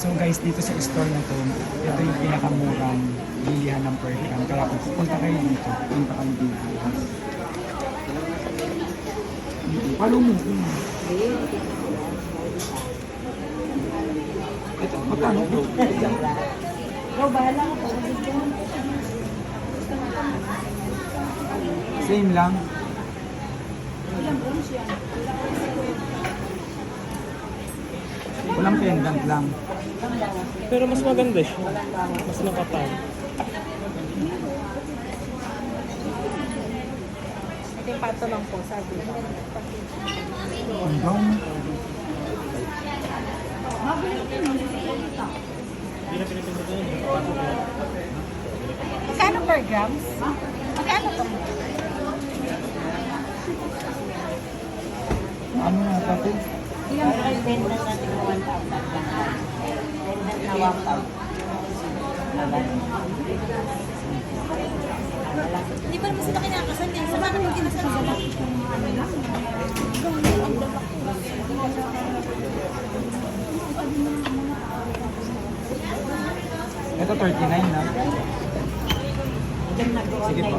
So guys, dito sa store na to, ito yung pinakamurang bilihan ng per gram. Kaya kung pupunta kayo dito, punta kayo dito. Follow mo. Ito, magkano? Ikaw, bahala ko. Same lang. Walang pendant lang. Pero mas maganda siya. Mas nakapal. Ito yung pato lang po, sabi. Hanggang Magkano per grams? Magkano to? ano na natin? Ilang pendant natin na 1,000. Pendant na 1,000. Hindi pa naman sila kinakasan eh. Sa mga naman kinakasan sila? Ito 39 na. Sige po.